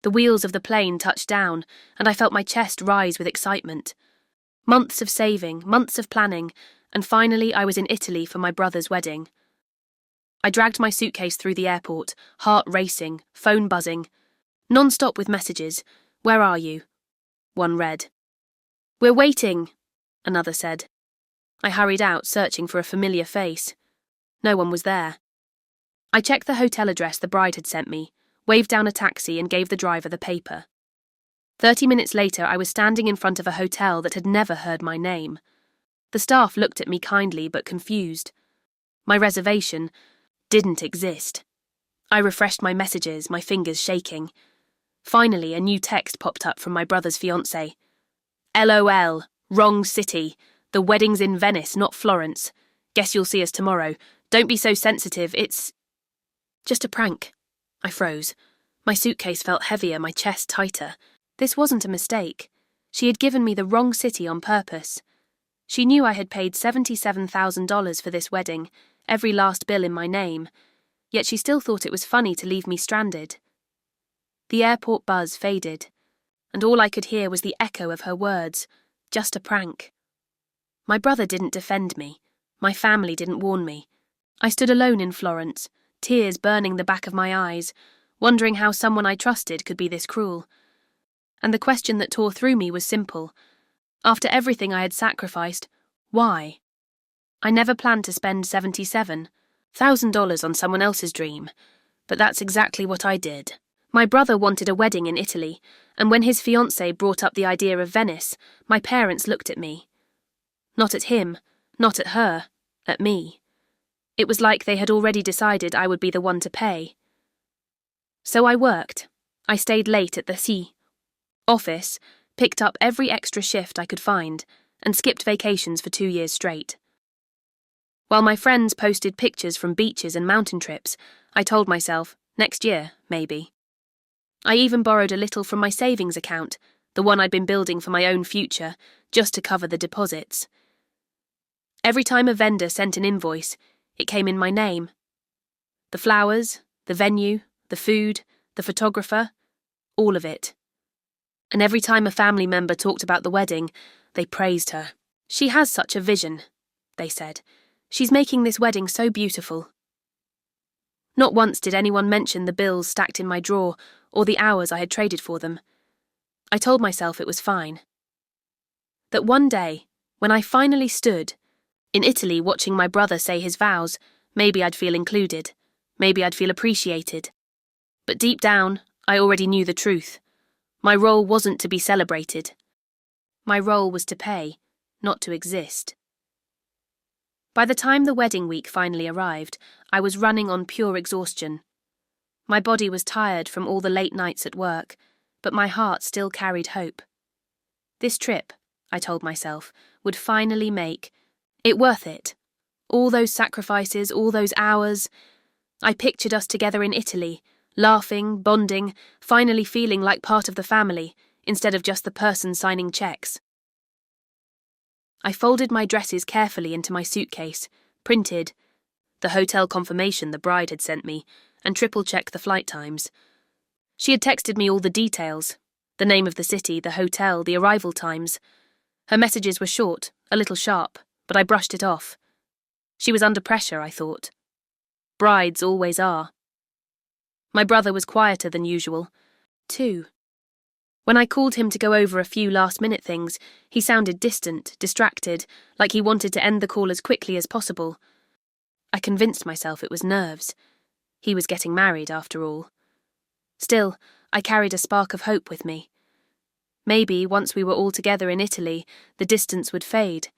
The wheels of the plane touched down, and I felt my chest rise with excitement. Months of saving, months of planning, and finally I was in Italy for my brother's wedding. I dragged my suitcase through the airport, heart racing, phone buzzing. Non-stop with messages. "Where are you?" One read. "We're waiting," another said. I hurried out, searching for a familiar face. No one was there. I checked the hotel address the bride had sent me, waved down a taxi and gave the driver the paper. 30 minutes later, I was standing in front of a hotel that had never heard my name. The staff looked at me kindly but confused. My reservation didn't exist. I refreshed my messages, my fingers shaking. Finally, a new text popped up from my brother's fiancée. "LOL, wrong city. The wedding's in Venice, not Florence. Guess you'll see us tomorrow. Don't be so sensitive, it's..." "Just a prank." I froze. My suitcase felt heavier, my chest tighter. This wasn't a mistake. She had given me the wrong city on purpose. She knew I had paid $77,000 for this wedding, every last bill in my name, yet she still thought it was funny to leave me stranded. The airport buzz faded, and all I could hear was the echo of her words, "Just a prank." My brother didn't defend me. My family didn't warn me. I stood alone in Florence, tears burning the back of my eyes, wondering how someone I trusted could be this cruel. And the question that tore through me was simple. After everything I had sacrificed, why? I never planned to spend $77,000 on someone else's dream, but that's exactly what I did. My brother wanted a wedding in Italy, and when his fiancée brought up the idea of Venice, my parents looked at me. Not at him, not at her, at me. It was like they had already decided I would be the one to pay. So I worked. I stayed late at the office, picked up every extra shift I could find, and skipped vacations for 2 years straight. While my friends posted pictures from beaches and mountain trips, I told myself, next year, maybe. I even borrowed a little from my savings account, the one I'd been building for my own future, just to cover the deposits. Every time a vendor sent an invoice, it came in my name. The flowers, the venue, the food, the photographer, all of it. And every time a family member talked about the wedding, they praised her. "She has such a vision," they said. "She's making this wedding so beautiful." Not once did anyone mention the bills stacked in my drawer or the hours I had traded for them. I told myself it was fine. That one day, when I finally stood in Italy watching my brother say his vows, maybe I'd feel included, maybe I'd feel appreciated. But deep down, I already knew the truth. My role wasn't to be celebrated. My role was to pay, not to exist. By the time the wedding week finally arrived, I was running on pure exhaustion. My body was tired from all the late nights at work, but my heart still carried hope. This trip, I told myself, would finally make it worth it. All those sacrifices, all those hours. I pictured us together in Italy, laughing, bonding, finally feeling like part of the family, instead of just the person signing checks. I folded my dresses carefully into my suitcase, printed the hotel confirmation the bride had sent me, and triple-checked the flight times. She had texted me all the details, the name of the city, the hotel, the arrival times. Her messages were short, a little sharp, but I brushed it off. She was under pressure, I thought. Brides always are. My brother was quieter than usual, too. When I called him to go over a few last-minute things, he sounded distant, distracted, like he wanted to end the call as quickly as possible. I convinced myself it was nerves. He was getting married, after all. Still, I carried a spark of hope with me. Maybe, once we were all together in Italy, the distance would fade.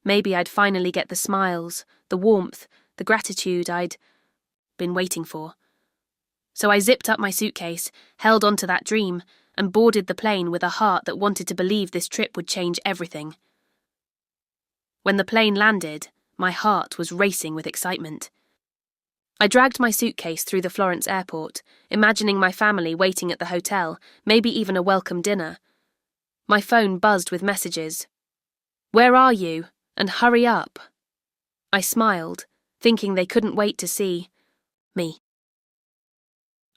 Maybe I'd finally get the smiles, the warmth, the gratitude I'd been waiting for. So I zipped up my suitcase, held on to that dream, and boarded the plane with a heart that wanted to believe this trip would change everything. When the plane landed, my heart was racing with excitement. I dragged my suitcase through the Florence airport, imagining my family waiting at the hotel, maybe even a welcome dinner. My phone buzzed with messages. "Where are you? And hurry up." I smiled, thinking they couldn't wait to see me.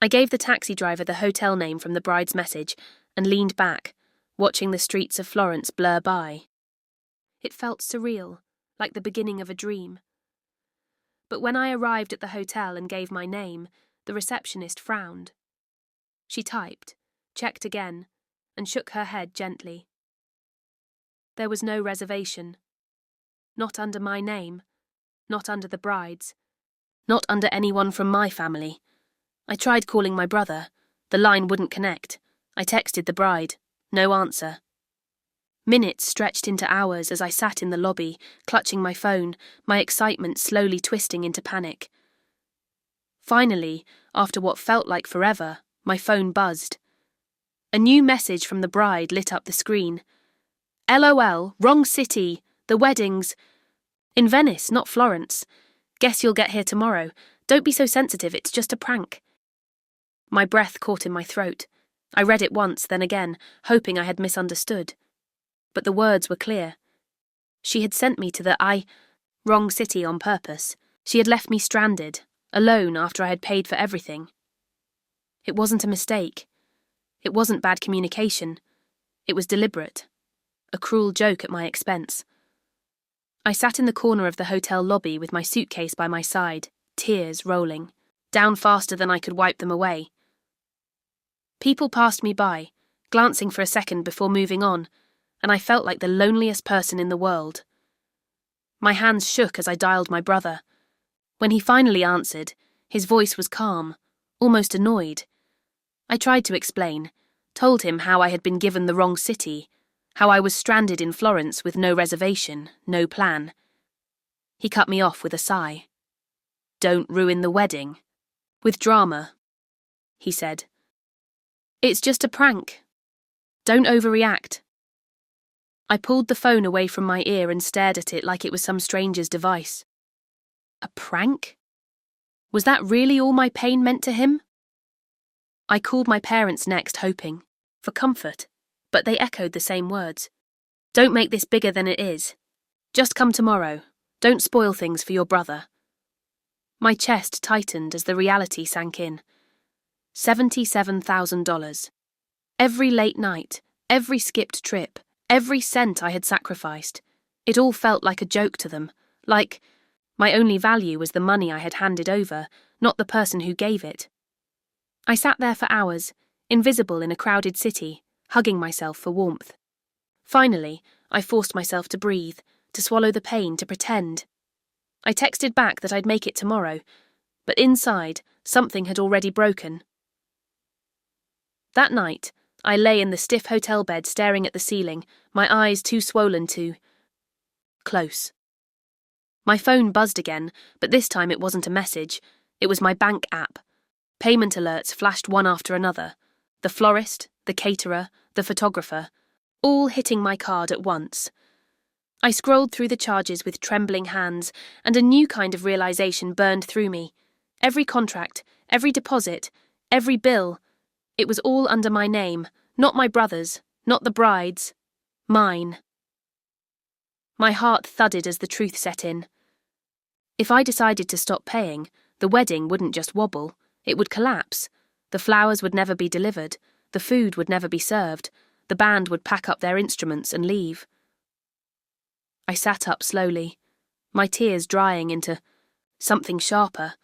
I gave the taxi driver the hotel name from the bride's message and leaned back, watching the streets of Florence blur by. It felt surreal, like the beginning of a dream. But when I arrived at the hotel and gave my name, the receptionist frowned. She typed, checked again, and shook her head gently. There was no reservation. Not under my name, not under the bride's, not under anyone from my family. I tried calling my brother. The line wouldn't connect. I texted the bride. No answer. Minutes stretched into hours as I sat in the lobby, clutching my phone, my excitement slowly twisting into panic. Finally, after what felt like forever, my phone buzzed. A new message from the bride lit up the screen. LOL, wrong city. The wedding's in Venice, not Florence. Guess you'll get here tomorrow. Don't be so sensitive, it's just a prank. My breath caught in my throat. I read it once, then again, hoping I had misunderstood. But the words were clear. She had sent me to the wrong city on purpose. She had left me stranded, alone after I had paid for everything. It wasn't a mistake. It wasn't bad communication. It was deliberate. A cruel joke at my expense. I sat in the corner of the hotel lobby with my suitcase by my side, tears rolling, down faster than I could wipe them away. People passed me by, glancing for a second before moving on, and I felt like the loneliest person in the world. My hands shook as I dialed my brother. When he finally answered, his voice was calm, almost annoyed. I tried to explain, told him how I had been given the wrong city, how I was stranded in Florence with no reservation, no plan. He cut me off with a sigh. Don't ruin the wedding. With drama, he said. It's just a prank. Don't overreact. I pulled the phone away from my ear and stared at it like it was some stranger's device. A prank? Was that really all my pain meant to him? I called my parents next, hoping for comfort, but they echoed the same words. Don't make this bigger than it is. Just come tomorrow. Don't spoil things for your brother. My chest tightened as the reality sank in. $77,000. Every late night, every skipped trip, every cent I had sacrificed. It all felt like a joke to them, like my only value was the money I had handed over, not the person who gave it. I sat there for hours, invisible in a crowded city, hugging myself for warmth. Finally, I forced myself to breathe, to swallow the pain, to pretend. I texted back that I'd make it tomorrow, but inside, something had already broken. That night, I lay in the stiff hotel bed staring at the ceiling, my eyes too swollen to close. My phone buzzed again, but this time it wasn't a message. It was my bank app. Payment alerts flashed one after another. The florist, the caterer, the photographer, all hitting my card at once. I scrolled through the charges with trembling hands, and a new kind of realization burned through me. Every contract, every deposit, every bill, it was all under my name, not my brother's, not the bride's, mine. My heart thudded as the truth set in. If I decided to stop paying, the wedding wouldn't just wobble, it would collapse. The flowers would never be delivered, the food would never be served, the band would pack up their instruments and leave. I sat up slowly, my tears drying into something sharper.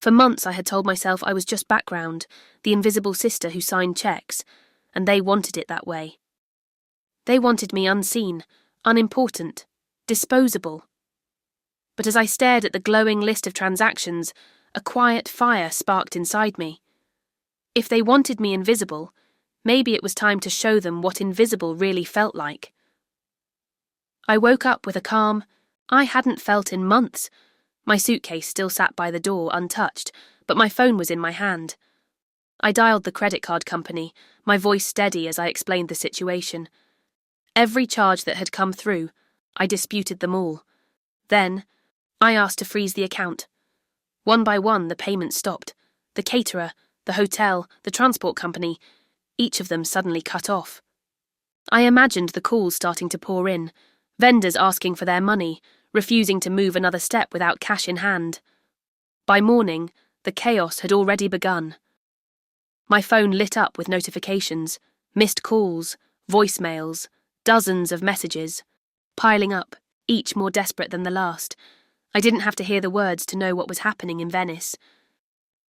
For months I had told myself I was just background, the invisible sister who signed checks, and they wanted it that way. They wanted me unseen, unimportant, disposable. But as I stared at the glowing list of transactions, a quiet fire sparked inside me. If they wanted me invisible, maybe it was time to show them what invisible really felt like. I woke up with a calm I hadn't felt in months. My suitcase still sat by the door untouched, but my phone was in my hand. I dialed the credit card company, my voice steady as I explained the situation. Every charge that had come through, I disputed them all. Then, I asked to freeze the account. One by one, the payments stopped. The caterer, the hotel, the transport company, each of them suddenly cut off. I imagined the calls starting to pour in, vendors asking for their money, refusing to move another step without cash in hand. By morning, the chaos had already begun. My phone lit up with notifications, missed calls, voicemails, dozens of messages, piling up, each more desperate than the last. I didn't have to hear the words to know what was happening in Venice.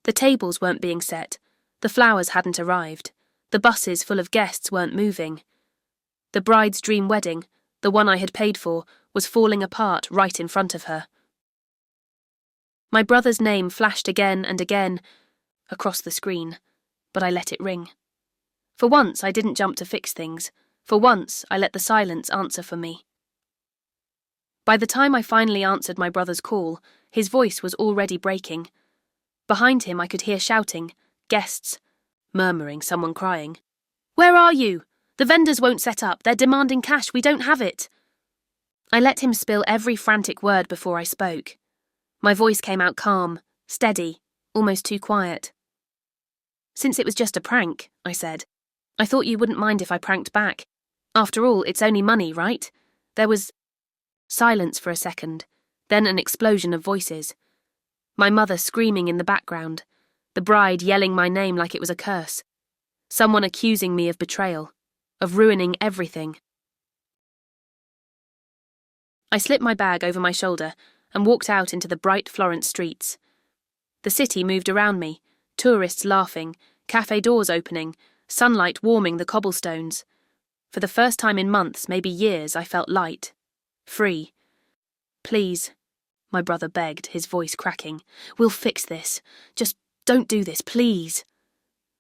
The tables weren't being set, the flowers hadn't arrived, the buses full of guests weren't moving. The bride's dream wedding, the one I had paid for, was falling apart right in front of her. My brother's name flashed again and again across the screen, but I let it ring. For once, I didn't jump to fix things. For once, I let the silence answer for me. By the time I finally answered my brother's call, his voice was already breaking. Behind him, I could hear shouting, guests, murmuring, someone crying. "Where are you? The vendors won't set up. They're demanding cash. We don't have it." I let him spill every frantic word before I spoke. My voice came out calm, steady, almost too quiet. "Since it was just a prank," I said, "I thought you wouldn't mind if I pranked back. After all, it's only money, right?" There was silence for a second, then an explosion of voices. My mother screaming in the background, the bride yelling my name like it was a curse, someone accusing me of betrayal, of ruining everything. I slipped my bag over my shoulder and walked out into the bright Florence streets. The city moved around me, tourists laughing, cafe doors opening, sunlight warming the cobblestones. For the first time in months, maybe years, I felt light, free. "Please," my brother begged, his voice cracking. "We'll fix this. Just don't do this, please."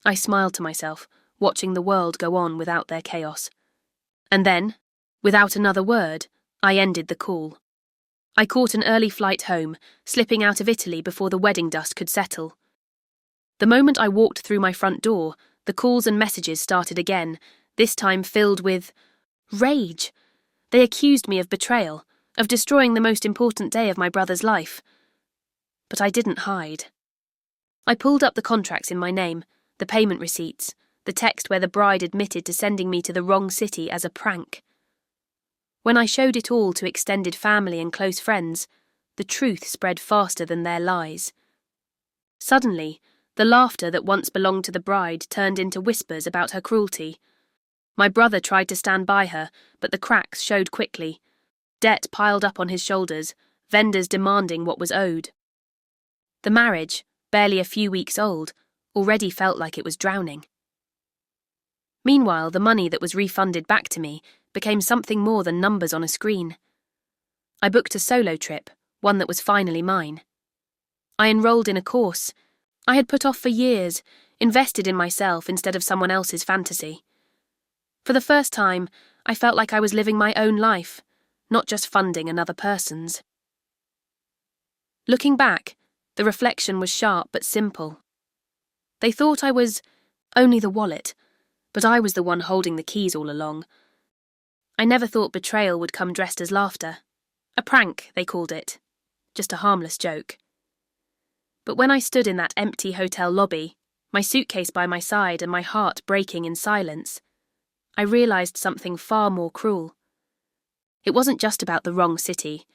I smiled to myself, watching the world go on without their chaos. And then, without another word, I ended the call. I caught an early flight home, slipping out of Italy before the wedding dust could settle. The moment I walked through my front door, the calls and messages started again, this time filled with rage. They accused me of betrayal, of destroying the most important day of my brother's life. But I didn't hide. I pulled up the contracts in my name, the payment receipts, the text where the bride admitted to sending me to the wrong city as a prank. When I showed it all to extended family and close friends, the truth spread faster than their lies. Suddenly, the laughter that once belonged to the bride turned into whispers about her cruelty. My brother tried to stand by her, but the cracks showed quickly. Debt piled up on his shoulders, vendors demanding what was owed. The marriage, barely a few weeks old, already felt like it was drowning. Meanwhile, the money that was refunded back to me became something more than numbers on a screen. I booked a solo trip, one that was finally mine. I enrolled in a course I had put off for years, invested in myself instead of someone else's fantasy. For the first time, I felt like I was living my own life, not just funding another person's. Looking back, the reflection was sharp but simple. They thought I was only the wallet, but I was the one holding the keys all along. I never thought betrayal would come dressed as laughter. A prank, they called it. Just a harmless joke. But when I stood in that empty hotel lobby, my suitcase by my side and my heart breaking in silence, I realised something far more cruel. It wasn't just about the wrong city.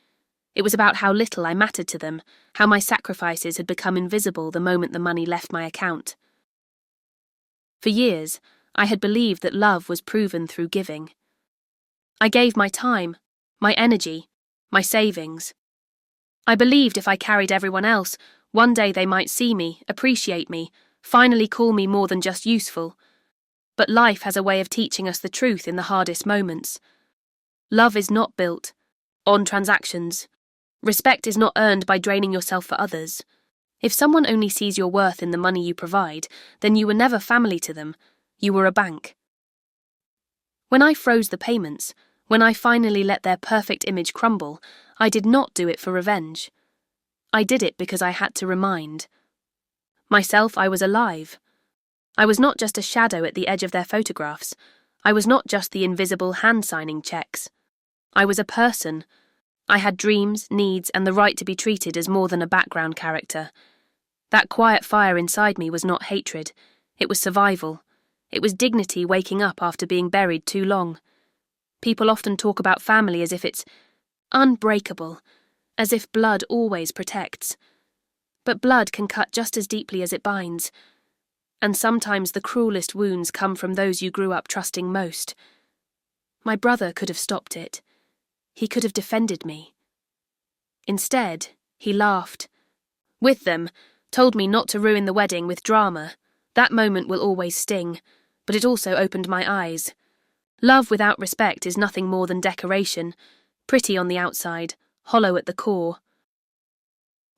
It was about how little I mattered to them, how my sacrifices had become invisible the moment the money left my account. For years, I had believed that love was proven through giving. I gave my time, my energy, my savings. I believed if I carried everyone else, one day they might see me, appreciate me, finally call me more than just useful. But life has a way of teaching us the truth in the hardest moments. Love is not built on transactions. Respect is not earned by draining yourself for others. If someone only sees your worth in the money you provide, then you were never family to them. You were a bank. When I froze the payments, when I finally let their perfect image crumble, I did not do it for revenge. I did it because I had to remind myself I was alive. I was not just a shadow at the edge of their photographs. I was not just the invisible hand-signing checks. I was a person. I had dreams, needs, and the right to be treated as more than a background character. That quiet fire inside me was not hatred. It was survival. It was dignity waking up after being buried too long. People often talk about family as if it's unbreakable, as if blood always protects. But blood can cut just as deeply as it binds. And sometimes the cruelest wounds come from those you grew up trusting most. My brother could have stopped it. He could have defended me. Instead, he laughed. With them, told me not to ruin the wedding with drama. That moment will always sting, but it also opened my eyes. Love without respect is nothing more than decoration, pretty on the outside, hollow at the core.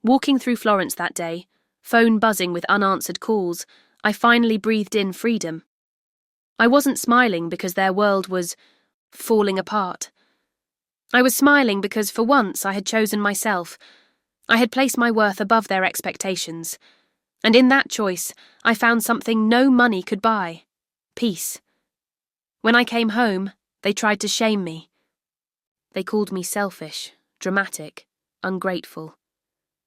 Walking through Florence that day, phone buzzing with unanswered calls, I finally breathed in freedom. I wasn't smiling because their world was falling apart. I was smiling because for once I had chosen myself. I had placed my worth above their expectations. And in that choice, I found something no money could buy: peace. When I came home, they tried to shame me. They called me selfish, dramatic, ungrateful.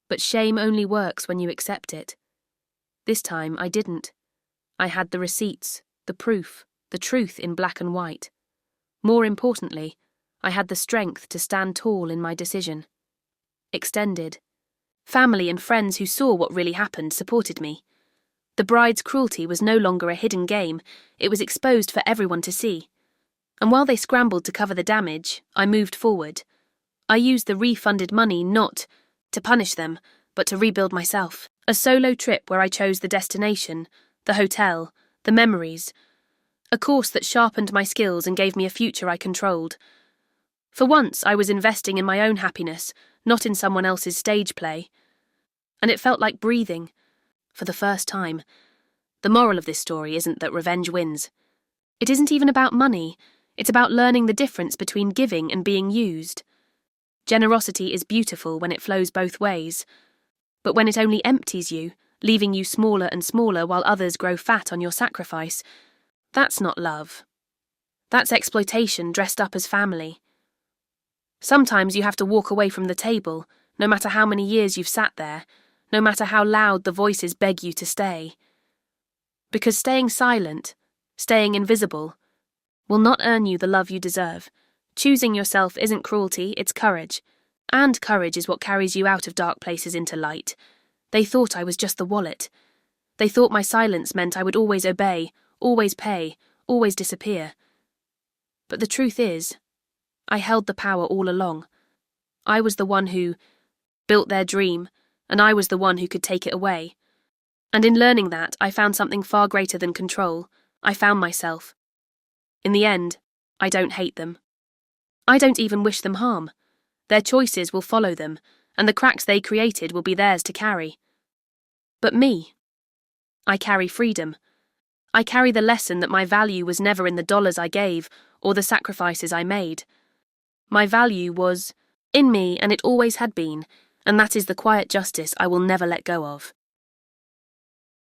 But shame only works when you accept it. This time I didn't. I had the receipts, the proof, the truth in black and white. More importantly, I had the strength to stand tall in my decision. Extended. Family and friends who saw what really happened supported me. The bride's cruelty was no longer a hidden game, it was exposed for everyone to see. And while they scrambled to cover the damage, I moved forward. I used the refunded money not to punish them, but to rebuild myself. A solo trip where I chose the destination, the hotel, the memories. A course that sharpened my skills and gave me a future I controlled. For once, I was investing in my own happiness, not in someone else's stage play. And it felt like breathing. For the first time. The moral of this story isn't that revenge wins. It isn't even about money. It's about learning the difference between giving and being used. Generosity is beautiful when it flows both ways. But when it only empties you, leaving you smaller and smaller while others grow fat on your sacrifice, that's not love. That's exploitation dressed up as family. Sometimes you have to walk away from the table, no matter how many years you've sat there, no matter how loud the voices beg you to stay. Because staying silent, staying invisible, will not earn you the love you deserve. Choosing yourself isn't cruelty, it's courage. And courage is what carries you out of dark places into light. They thought I was just the wallet. They thought my silence meant I would always obey, always pay, always disappear. But the truth is, I held the power all along. I was the one who built their dream, and I was the one who could take it away. And in learning that, I found something far greater than control. I found myself. In the end, I don't hate them. I don't even wish them harm. Their choices will follow them, and the cracks they created will be theirs to carry. But me, I carry freedom. I carry the lesson that my value was never in the dollars I gave or the sacrifices I made. My value was in me, and it always had been, and that is the quiet justice I will never let go of.